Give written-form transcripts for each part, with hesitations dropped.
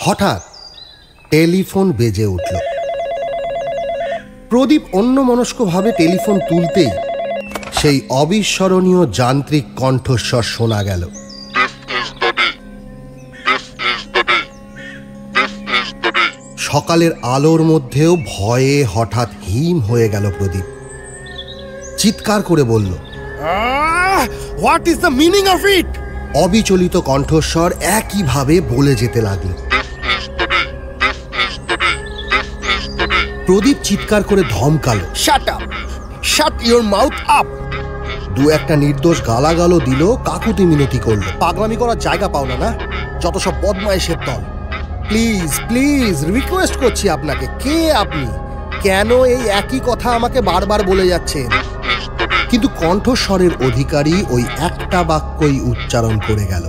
হঠাৎ টেলিফোন বেজে উঠল। প্রদীপ অন্যমনস্কভাবে টেলিফোন তুলতেই সেই অবিস্মরণীয় যান্ত্রিক কণ্ঠস্বর শোনা গেল। সকালের আলোর মধ্যেও ভয়ে হঠাৎ হিম হয়ে গেল প্রদীপ। চিৎকার করে বলল, what is the meaning of it? অবিচলিত কণ্ঠস্বর একইভাবে বলে যেতে লাগলো। প্রদীপ চিৎকার করে ধমকালো, shut up, shut your mouth up. দু একটা নির্দোষ গালাগালও দিল, কাকুতি মিনতি করলো। পাগলামি করার জায়গা পাও না, যত সব বদমাইশের দল। প্লিজ প্লিজ রিকোয়েস্ট করছি আপনাকে, কে আপনি? কেন এই একই কথা আমাকে বারবার বলে যাচ্ছেন? কিন্তু কণ্ঠস্বরের অধিকারী ওই একটা বাক্যই উচ্চারণ করে গেল,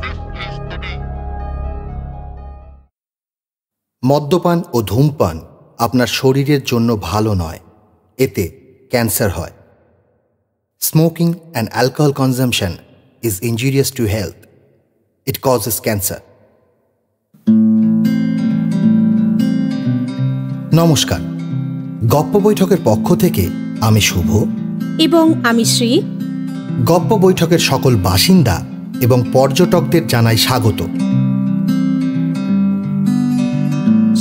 মদ্যপান ও ধূমপান আপনার শরীরের জন্য ভালো নয়, এতে ক্যান্সার হয়। Smoking and alcohol consumption is injurious to health, it causes cancer. নমস্কার, গপ্প বৈঠকের পক্ষ থেকে আমি শুভ এবং আমি শ্রী গপ্প বৈঠকের সকল বাসিন্দা এবং পর্যটকদের জানাই স্বাগত।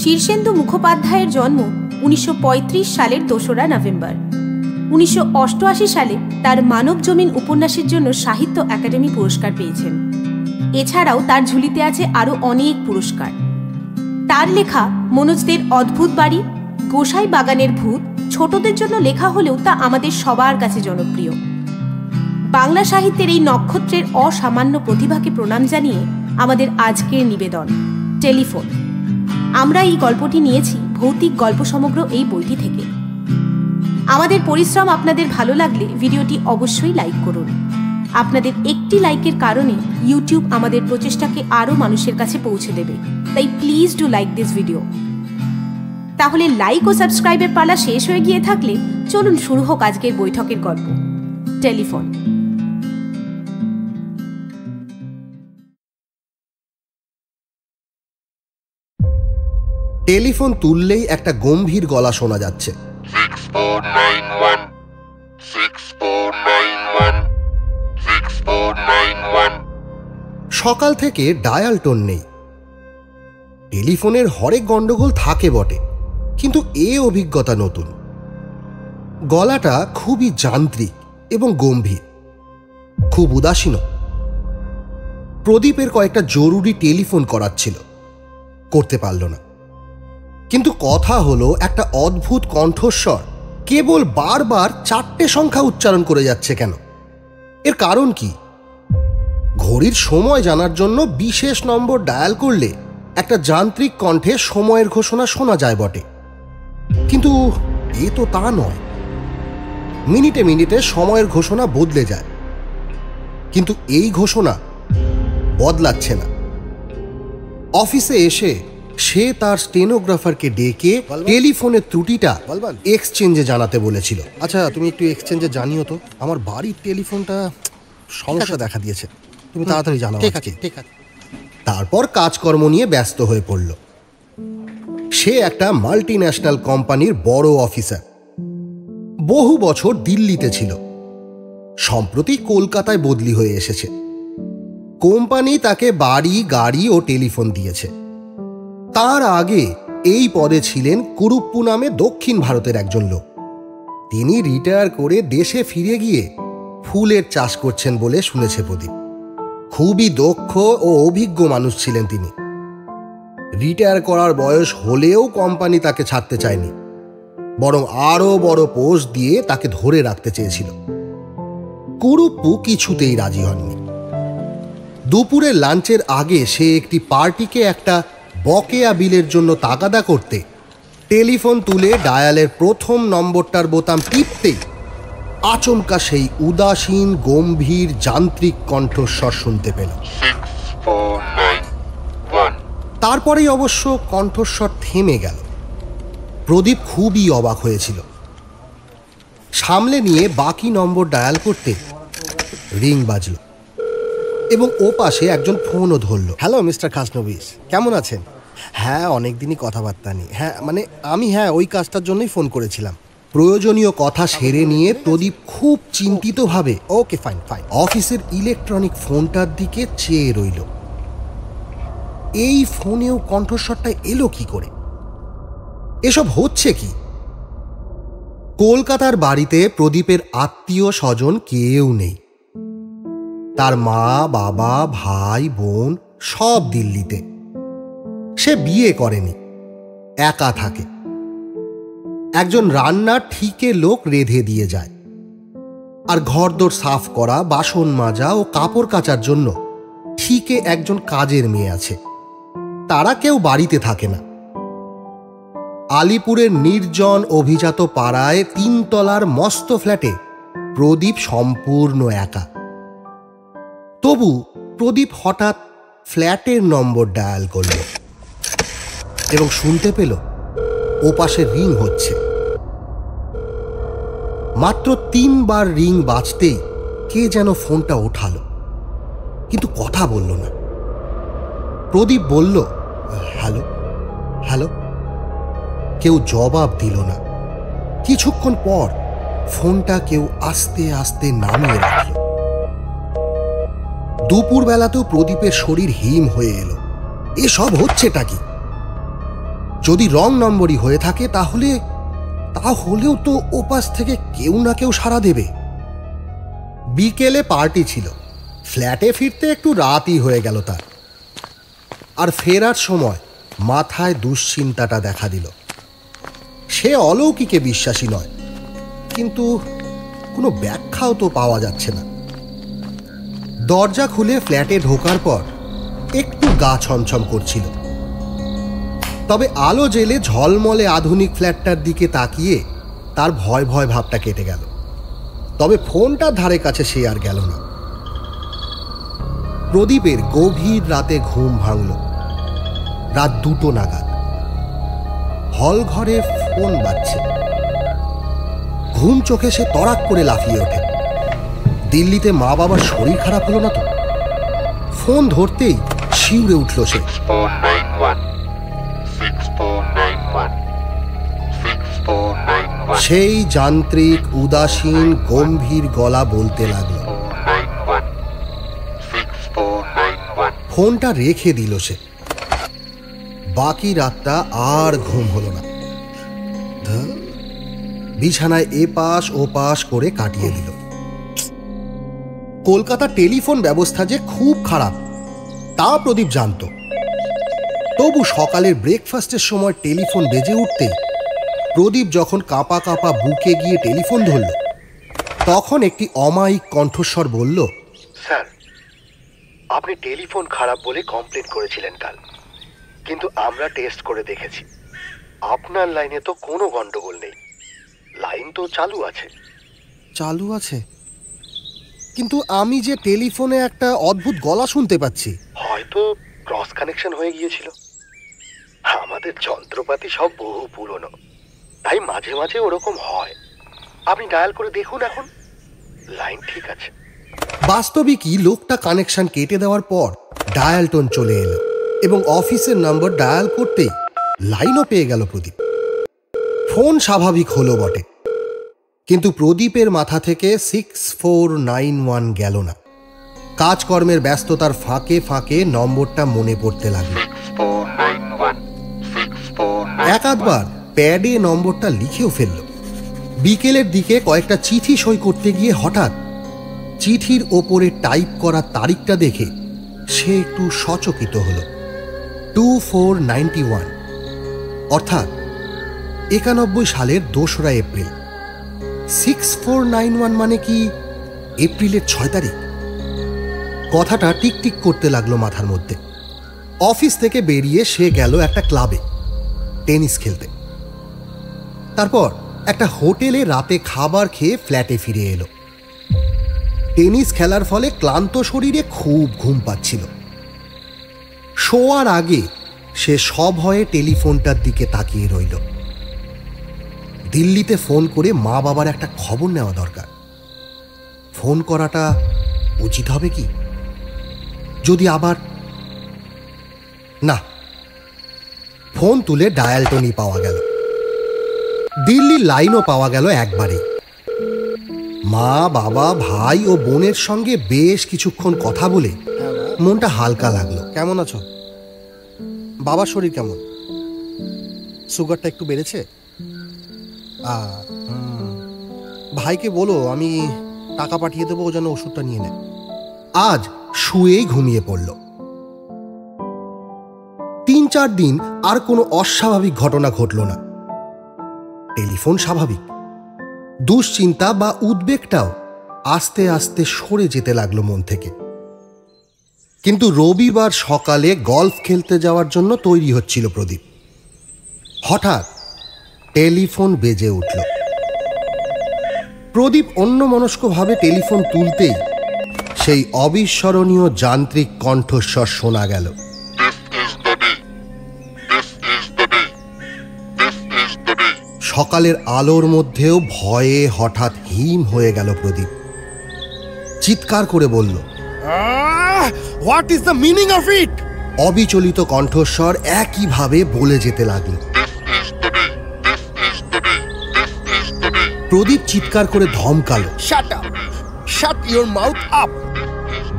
শীর্ষেন্দু মুখোপাধ্যায়ের জন্ম 1935 সালের 2রা নভেম্বর। 1988 সালে তার মানব জমিন উপন্যাসের জন্য সাহিত্য একাডেমি পুরস্কার পেয়েছেন। এছাড়াও তার ঝুলিতে আছে আরও অনেক পুরস্কার। তার লেখা মনোজদের অদ্ভুত বাড়ি, গোসাই বাগানের ভূত ছোটদের জন্য লেখা হলেও তা আমাদের সবার কাছে জনপ্রিয়। বাংলা সাহিত্যের এই নক্ষত্রের অসামান্য প্রতিভাকে প্রণাম জানিয়ে আমাদের আজকের নিবেদন টেলিফোন। আমরা এই গল্পটি নিয়েছি ভৌতিক গল্প সমগ্র এই বইটি থেকে। আমাদের পরিশ্রম আপনাদের ভালো লাগলে ভিডিওটি অবশ্যই লাইক করুন। আপনাদের একটি লাইকের কারণে ইউটিউব আমাদের প্রচেষ্টাকে আরও মানুষের কাছে পৌঁছে দেবে, তাই please do like this video. তাহলে লাইক ও সাবস্ক্রাইবের পালা শেষ হয়ে গিয়ে থাকলে চলুন শুরু হোক আজকের বৈঠকের গল্প টেলিফোন। টেলিফোন তুললেই একটা গম্ভীর গলা শোনা যাচ্ছে, 6491 6491 6491। সকাল থেকে ডায়াল টোন নেই। টেলিফোনের হরেক গন্ডগোল থাকে বটে, কিন্তু এ অভিজ্ঞতা নতুন। গলাটা খুবই যান্ত্রিক এবং গম্ভীর, খুব উদাসীন। প্রদীপের কয়েকটা জরুরি টেলিফোন করার ছিল, করতে পারল না। কিন্তু কথা হলো, একটা অদ্ভুত কণ্ঠস্বর কেবল বারবার 4টে সংখ্যা উচ্চারণ করে যাচ্ছে কেন? এর কারণ কি? ঘড়ির সময় জানার জন্য বিশেষ নম্বর ডায়াল করলে একটা যান্ত্রিক কণ্ঠে সময়ের ঘোষণা শোনা যায় বটে, কিন্তু এ তো তা নয়। মিনিটে মিনিটে সময়ের ঘোষণা বদলে যায়, কিন্তু এই ঘোষণা বদলাচ্ছে না। অফিসে এসে সে তার স্টেনোগ্রাফারকে ডেকে টেলিফোনের ত্রুটিটা এক্সচেঞ্জে জানাতে বলেছিল। আচ্ছা, তুমি একটু এক্সচেঞ্জে জানিও তো, আমার বাড়ির টেলিফোনটা সমস্যা দেখা দিয়েছে, তুমি তাড়াতাড়ি জানাও। ঠিক আছে। তারপর কাজকর্ম নিয়ে ব্যস্ত হয়ে পড়ল। সে একটা মাল্টি ন্যাশনাল কোম্পানির বড় অফিসার। বহু বছর দিল্লিতে ছিল, সম্প্রতি কলকাতায় বদলি হয়ে এসেছে। কোম্পানি তাকে বাড়ি, গাড়ি ও টেলিফোন দিয়েছে। তার আগে এই পদে ছিলেন কুরুপ্পু নামে দক্ষিণ ভারতের একজন লোক। তিনি রিটায়ার করে দেশে ফিরে গিয়ে ফুলের চাষ করছেন বলে শুনেছে প্রদীপ। খুবই দক্ষ ও অভিজ্ঞ মানুষ ছিলেন তিনি। রিটায়ার করার বয়স হলেও কোম্পানি তাকে ছাড়তে চায়নি, বরং আরও বড় পোস্ট দিয়ে তাকে ধরে রাখতে চেয়েছিল। কুরুপ্পু কিছুতেই রাজি হননি। দুপুরে লাঞ্চের আগে সে একটি পার্টিকে একটা বকেয়া বিলের জন্য তাগাদা করতে টেলিফোন তুলে ডায়ালের প্রথম নম্বরটার বোতাম টিপতেই আচমকা সেই উদাসীন গম্ভীর যান্ত্রিক কণ্ঠস্বর শুনতে পেল। তারপরেই অবশ্য কণ্ঠস্বর থেমে গেল। প্রদীপ খুবই অবাক হয়েছিল। সামলে নিয়ে বাকি নম্বর ডায়াল করতে রিং বাজল এবং ও পাশে একজন ফোনও ধরল। হ্যালো মিস্টার খাসনবিস, কেমন আছেন? হ্যাঁ, অনেকদিনই কথাবার্তা নেই। হ্যাঁ মানে আমি ওই কাজটার জন্যই ফোন করেছিলাম। প্রয়োজনীয় কথা সেরে নিয়ে প্রদীপ খুব চিন্তিতভাবে ওকে ফাইন ফাইন অফিসের ইলেকট্রনিক ফোনটার দিকে চেয়ে রইল। এই ফোনেও কণ্ঠস্বরটা এলো কি করে? এসব হচ্ছে কি? কলকাতার বাড়িতে প্রদীপের আত্মীয় স্বজন কেউ নেই। তার মা, বাবা, ভাই, বোন সব দিল্লিতে। সে বিয়ে করেনি, একা থাকে। একজন রান্নার ঠিকে লোক রেঁধে দিয়ে যায়, আর ঘরদোর সাফ করা, বাসন মাজা ও কাপড় কাচার জন্য ঠিকে একজন কাজের মেয়ে আছে। তারা কেউ বাড়িতে থাকে না। আলিপুরের নির্জন অভিজাত পাড়ায় 3 তলার মস্ত ফ্ল্যাটে প্রদীপ সম্পূর্ণ একা। তবু প্রদীপ হঠাৎ ফ্ল্যাটের নম্বর ডায়াল করল এবং শুনতে পেল ওপাশে রিং হচ্ছে। মাত্র 3 বার রিং বাজতেই কে যেন ফোনটা ওঠালো, কিন্তু কথা বলল না। প্রদীপ বলল, হ্যালো হ্যালো। কেউ জবাব দিল না। কিছুক্ষণ পর ফোনটা কেউ আস্তে আস্তে নামিয়ে রাখল। দুপুরবেলাতেও প্রদীপের শরীর হিম হয়ে এলো। এসব হচ্ছেটা কি? যদি রং নম্বরই হয়ে থাকে তাহলেও তো ওপাশ থেকে কেউ না কেউ সাড়া দেবে। বিকেলে পার্টি ছিল। ফ্ল্যাটে ফিরতে একটু রাতই হয়ে গেল তার। আর ফেরার সময় মাথায় দুশ্চিন্তাটা দেখা দিল। সে অলৌকিকে বিশ্বাসী নয়, কিন্তু কোনো ব্যাখ্যাও তো পাওয়া যাচ্ছে না। দরজা খুলে ফ্ল্যাটে ঢোকার পর একটু গা ছমছম করছিল। তবে আলো জেলে ঝলমলে আধুনিক ফ্ল্যাটটার দিকে তাকিয়ে তার ভয় ভয় ভাবটা কেটে গেল। তবে ফোনটার ধারে কাছে সে আর গেল না। প্রদীপের গভীর রাতে ঘুম ভাঙল রাত 2টো নাগাদ। হল ঘরে ফোন বাজছে। ঘুম চোখে সে তড়াক করে লাফিয়ে ওঠে। দিল্লিতে মা বাবার শরীর খারাপ হলো না তো? ফোন ধরতেই শিউরে উঠল সে। 6491 6491 6491 সেই যান্ত্রিক উদাসীন গম্ভীর গলা বলতে লাগলো। 6491 ফোনটা রেখে দিল সে। বাকি রাতটা আর ঘুম হলো না। বিছানায় এপাশ ওপাশ করে কাটিয়ে দিল। কলকাতা টেলিফোন ব্যবস্থা যে খুব খারাপ তা প্রদীপ জানত। তবু সকালের ব্রেকফাস্টের সময় টেলিফোন বেজে উঠতেই প্রদীপ যখন কাঁপা কাঁপা বুকে গিয়ে টেলিফোন ধরল, তখন একটি অমায়িক কণ্ঠস্বর বলল, স্যার, আপনি টেলিফোন খারাপ বলে কমপ্লেন করেছিলেন কাল, কিন্তু আমরা টেস্ট করে দেখেছি আপনার লাইনে তো কোনো গন্ডগোল নেই। লাইন তো চালু আছে। চালু আছে? কিন্তু আমি যে টেলিফোনে একটা অদ্ভুত গলা শুনতে পাচ্ছি। হয়তো ক্রস কানেকশন হয়ে গিয়েছিল। আমাদের যন্ত্রপাতি সব বহু পুরনো, তাই মাঝে মাঝে ওরকম হয়। আপনি ডায়াল করে দেখুন, এখন লাইন ঠিক আছে। বাস্তবিকই লোকটা কানেকশন কেটে দেওয়ার পর ডায়াল টোন চলে এলো এবং অফিসের নম্বর ডায়াল করতেই লাইনও পেয়ে গেল প্রদীপ। ফোন স্বাভাবিক হলো বটে, কিন্তু প্রদীপের মাথা থেকে 6491 গেল না। কাজকর্মের ব্যস্ততার ফাঁকে ফাঁকে নম্বরটা মনে পড়তে লাগলো। 6491 6491 এক আধবার প্যাডে নম্বরটা লিখেও ফেলল। বিকেলের দিকে কয়েকটা চিঠি সই করতে গিয়ে হঠাৎ চিঠির ওপরে টাইপ করা তারিখটা দেখে সে একটু সচকিত হল। 2491, অর্থাৎ 91 সালের 2রা এপ্রিল। 6491 মানে কি এপ্রিলের 6 তারিখ? কথাটা টিকটিক করতে লাগলো মাথার মধ্যে। অফিস থেকে বেরিয়ে সে গেল একটা ক্লাবে টেনিস খেলতে। তারপর একটা হোটেলে রাতে খাবার খেয়ে ফ্ল্যাটে ফিরে এলো। টেনিস খেলার ফলে ক্লান্ত শরীরে খুব ঘুম পাচ্ছিল। শোয়ার আগে সে সভয়ে টেলিফোনটার দিকে তাকিয়ে রইল। দিল্লিতে ফোন করে মা বাবার একটা খবর নেওয়া দরকার। ফোন করাটা উচিত হবে কি? যদি আবার না, ফোন তুলে ডায়াল টোনি পাওয়া গেল। দিল্লির লাইনও পাওয়া গেল একবারে। মা, বাবা, ভাই ও বোনের সঙ্গে বেশ কিছুক্ষণ কথা বলে মনটা হালকা লাগলো। কেমন আছো? বাবার শরীর কেমন? সুগারটা একটু বেড়েছে? ভাইকে বলো আমি টাকা পাঠিয়ে দেবো, ও যেন ওষুধটা নিয়ে নেয়। আজ শুয়েই ঘুমিয়ে পড়ল। 3-4 দিন আর কোনো অস্বাভাবিক ঘটনা ঘটল না। টেলিফোন স্বাভাবিক, দুশ্চিন্তা বা উদ্বেগটাও আস্তে আস্তে সরে যেতে লাগলো মন থেকে। কিন্তু রবিবার সকালে গলফ খেলতে যাওয়ার জন্য তৈরি হচ্ছিল প্রদীপ। হঠাৎ টেলিফোন বেজে উঠল। প্রদীপ অন্যমনস্কভাবে টেলিফোন তুলতেই সেই অবিস্মরণীয় যান্ত্রিক কণ্ঠস্বর শোনা গেল। সকালের আলোর মধ্যেও ভয়ে হঠাৎ হিম হয়ে গেল প্রদীপ। চিৎকার করে বলল, what is the meaning of it? অবিচলিত কণ্ঠস্বর একইভাবে বলে যেতে লাগল। প্রদীপ চিৎকার করে ধমকালো, shut up, shut your mouth up.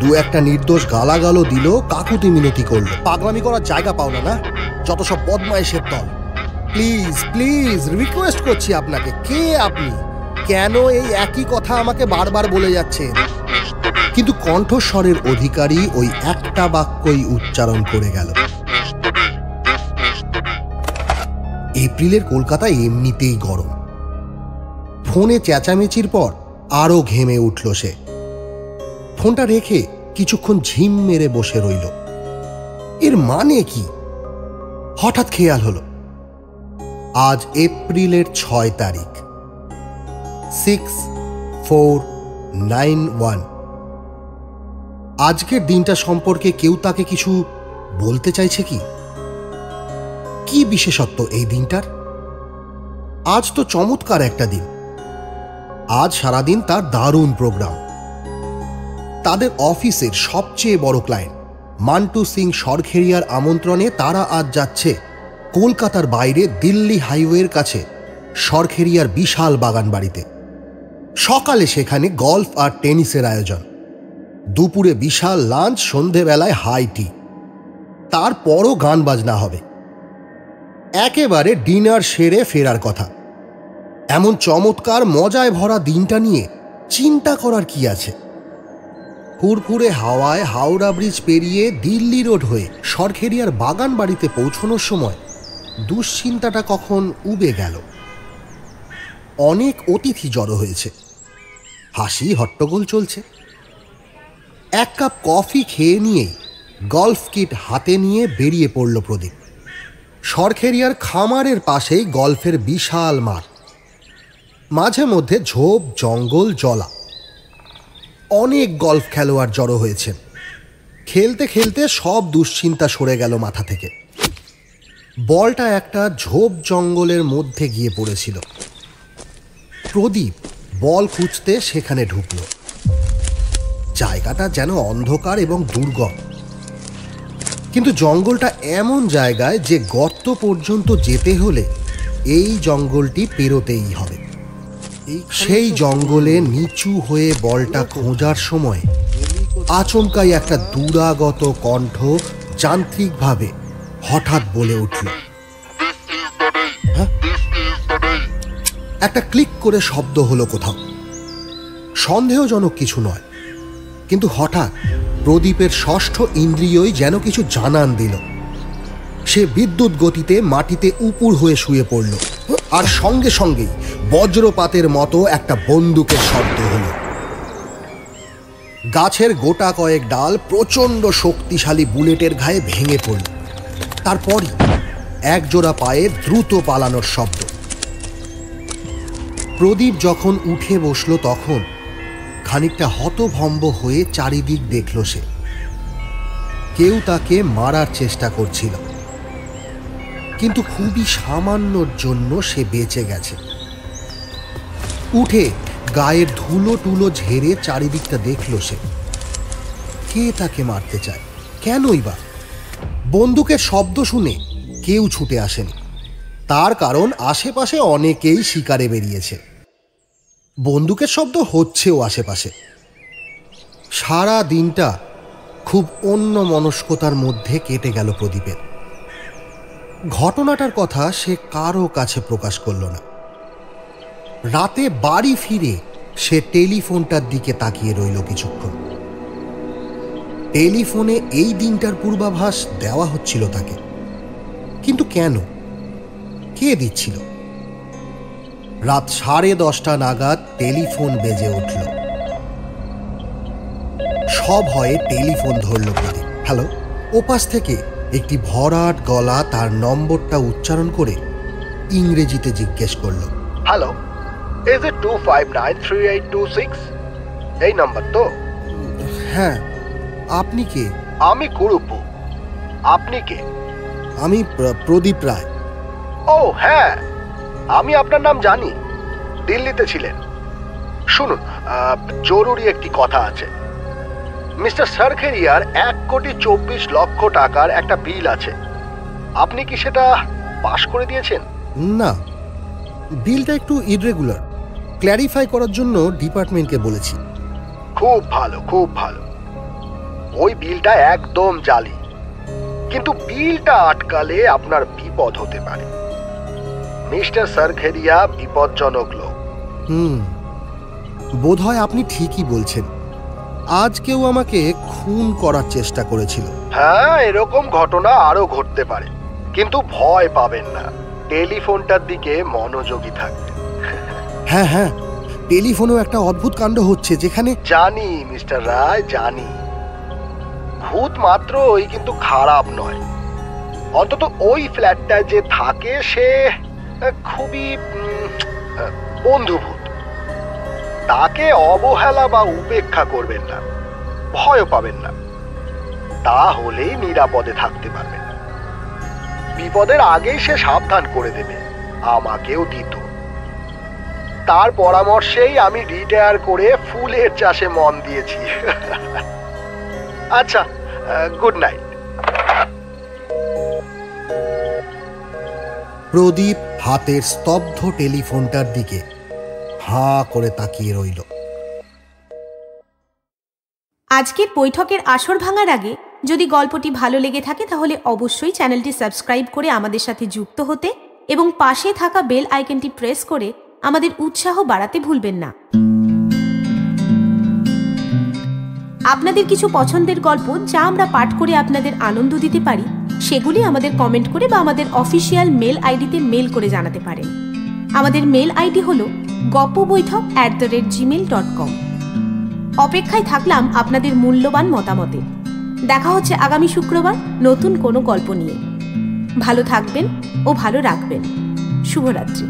দু একটা নির্দোষ গালাগালও দিল, কাকুতি মিনতি করলো। পাগলামি করার জায়গা পাও না? যত সব বদমাইশের দল। প্লিজ প্লিজ রিকোয়েস্ট করছি আপনাকে, কে আপনি? কেন এই একই কথা আমাকে বারবার বলে যাচ্ছেন? কিন্তু কণ্ঠস্বরের অধিকারী ওই একটা বাক্যই উচ্চারণ করে গেল। এপ্রিলের কলকাতা এমনিতেই গরম। ফোনে চেঁচামেচির পর আরো ঘেমে উঠল সে। ফোনটা রেখে কিছুক্ষণ ঝিম মেরে বসে রইল। এর মানে কি? হঠাৎ খেয়াল হলো আজ এপ্রিলের 6 তারিখ, 6491। আজকের দিনটা সম্পর্কে কেউ তাকে কিছু বলতে চাইছে কি? কি বিশেষত্ব এই দিনটার? আজ তো চমৎকার একটা দিন। আজ সারাদিন তার দারুণ প্রোগ্রাম। তাদের অফিসের সবচেয়ে বড় ক্লায়েন্ট মান্টু সিং সরখেরিয়ার আমন্ত্রণে তারা আজ যাচ্ছে কলকাতার বাইরে দিল্লি হাইওয়ের কাছে সরখেরিয়ার বিশাল বাগান বাড়িতে। সকালে সেখানে গলফ আর টেনিসের আয়োজন, দুপুরে বিশাল লাঞ্চ, সন্ধেবেলায় হাই টি, তারপরও গান বাজনা হবে। একেবারে ডিনার সেরে ফেরার কথা। এমন চমৎকার মজায় ভরা দিনটা নিয়ে চিন্তা করার কি আছে? ফুরফুরে হাওয়ায় হাওড়া ব্রিজ পেরিয়ে দিল্লি রোড হয়ে সরখেরিয়ার বাগান বাড়িতে পৌঁছানোর সময় দুশ্চিন্তাটা কখন উবে গেল। অনেক অতিথি জড়ো হয়েছে, হাসি হট্টগোল চলছে। এক কাপ কফি খেয়ে নিয়েই গলফ কিট হাতে নিয়ে বেরিয়ে পড়ল প্রদীপ। সরখেরিয়ার খামারের পাশেই গলফের বিশাল মাঠ, মাঝে মধ্যে ঝোপ জঙ্গল জলা। অনেক গলফ খেলোয়াড় জড়ো হয়েছেন। খেলতে খেলতে সব দুশ্চিন্তা সরে গেল মাথা থেকে। বলটা একটা ঝোপ জঙ্গলের মধ্যে গিয়ে পড়েছিল। প্রদীপ বল খুঁজতে সেখানে ঢুকল। জায়গাটা যেন অন্ধকার এবং দুর্গম, কিন্তু জঙ্গলটা এমন জায়গায় যে গর্ত পর্যন্ত যেতে হলে এই জঙ্গলটি পেরোতেই হবে। সেই জঙ্গলে নিচু হয়ে বলটা খোঁজার সময় আচমকাই একটা দুরাগত কণ্ঠ যান্ত্রিকভাবে হঠাৎ বলে উঠল, একটা ক্লিক করে শব্দ হলো কোথাও। সন্দেহজনক কিছু নয়, কিন্তু হঠাৎ প্রদীপের ষষ্ঠ ইন্দ্রিয়ই যেন কিছু জানান দিল। সে বিদ্যুৎ গতিতে মাটিতে উপুড় হয়ে শুয়ে পড়ল, আর সঙ্গে সঙ্গেই বজ্রপাতের মতো একটা বন্দুকের শব্দ হলো। গাছের গোটা কয়েক ডাল প্রচণ্ড শক্তিশালী বুলেটের ঘায়ে ভেঙে পড়ল। তারপরই একজোড়া পায়ে দ্রুত পালানোর শব্দ। প্রদীপ যখন উঠে বসল তখন খানিকটা হতভম্ব হয়ে চারিদিক দেখল সে। কেউ তাকে মারার চেষ্টা করছিল, কিন্তু খুবই সামান্যর জন্য সে বেঁচে গেছে। উঠে গায়ের ধুলো টুলো ঝেড়ে চারিদিকটা দেখল সে। কে তাকে মারতে চায়? কেনই বা? বন্দুকের শব্দ শুনে কেউ ছুটে আসেনি। তার কারণ আশেপাশে অনেকেই শিকারে বেরিয়েছে। বন্দুকের শব্দ হচ্ছেও আশেপাশে। সারা দিনটা খুব অন্যমনস্কতার মধ্যে কেটে গেল প্রদীপের। ঘটনাটার কথা সে কারো কাছে প্রকাশ করল না। রাতে বাড়ি ফিরে সে টেলিফোনটার দিকে তাকিয়ে রইল কিছুক্ষণ। টেলিফোনে এই দিনটার পূর্বাভাস দেওয়া হচ্ছিল তাকে, কিন্তু কেন, কে দিচ্ছিল? রাত 10:30 নাগাদ টেলিফোন বেজে উঠল। সভয়ে টেলিফোন ধরল প্রদীপ। হ্যালো। ওপাশ থেকে একটি ভরাট গলা তার নম্বরটা উচ্চারণ করে ইংরেজিতে জিজ্ঞেস করল, হ্যালো, ইজ ইট 2593826? এই নাম্বার তো? হ্যাঁ। আপনি কে? আমি কুরুপু। আপনি কে? আমি প্রদীপ রায়। ও হ্যাঁ, আমি আপনার নাম জানি। দিল্লিতে ছিলেন। শুনুন, জরুরি একটি কথা আছে। মিস্টার সারখেরিয়ার 1,24,00,000 টাকার একটা বিল আছে। আপনি কি সেটা পাস করে দিয়েছেন? না, বিলটা একটু ইররেগুলার। ক্ল্যারিফাই করার জন্য ডিপার্টমেন্টকে বলেছি। খুব ভালো, খুব ভালো। ওই বিলটা একদম জালি, কিন্তু বিলটা আটকালে আপনার বিপদ হতে পারে। মিস্টার সারখেরিয়া বিপজ্জনক লোক। বোধহয় আপনি ঠিকই বলছেন। আজ কেউ আমাকে খুন করার চেষ্টা করেছিল। হ্যাঁ, এরকম ঘটনা আরো ঘটতে পারে, কিন্তু ভয় পাবেন না। টেলিফোনটার দিকে মনোযোগী থাকবেন। হ্যাঁ হ্যাঁ, টেলিফোনেও একটা অদ্ভুত কাণ্ড হচ্ছে যেখানে। জানি মিস্টার রায়, জানি। ভূত মাত্রই কিন্তু খারাপ নয়। অন্তত ওই ফ্ল্যাটটায় যে থাকে সে খুবই বন্ধুভূত। তাকে অবহেলা বা উপেক্ষা করবেন না, ভয় পাবেন না। তাহলেই নিরাপদে থাকতে পারবেন। বিপদের আগেই সে সাবধান করে দেবে, আমাকেও দিত। তার পরামর্শেই আমি রিটায়ার করে ফুলের চাষে মন দিয়েছি। আচ্ছা, গুড নাইট। প্রদীপ হাতের স্তব্ধ টেলিফোনটার দিকে হাঁ করে তাকিয়ে রইল। আজকের বৈঠকের আসর ভাঙার আগে যদি গল্পটি ভালো লেগে থাকে তাহলে অবশ্যই চ্যানেলটি সাবস্ক্রাইব করে আমাদের সাথে যুক্ত হতে এবং পাশে থাকা বেল আইকনটি প্রেস করে আমাদের উৎসাহ বাড়াতে ভুলবেন না। আপনাদের কিছু পছন্দের গল্প যা আমরা পাঠ করে আপনাদের আনন্দ দিতে পারি সেগুলি আমাদের কমেন্ট করে বা আমাদের অফিসিয়াল মেল আইডিতে মেল করে জানাতে পারেন। আমাদের মেল আইডি হল gopubaithok@gmail.com। অপেক্ষায় থাকলাম আপনাদের মূল্যবান মতামতে। দেখা হচ্ছে আগামী শুক্রবার নতুন কোনো গল্প নিয়ে। ভালো থাকবেন ও ভালো রাখবেন। শুভরাত্রি।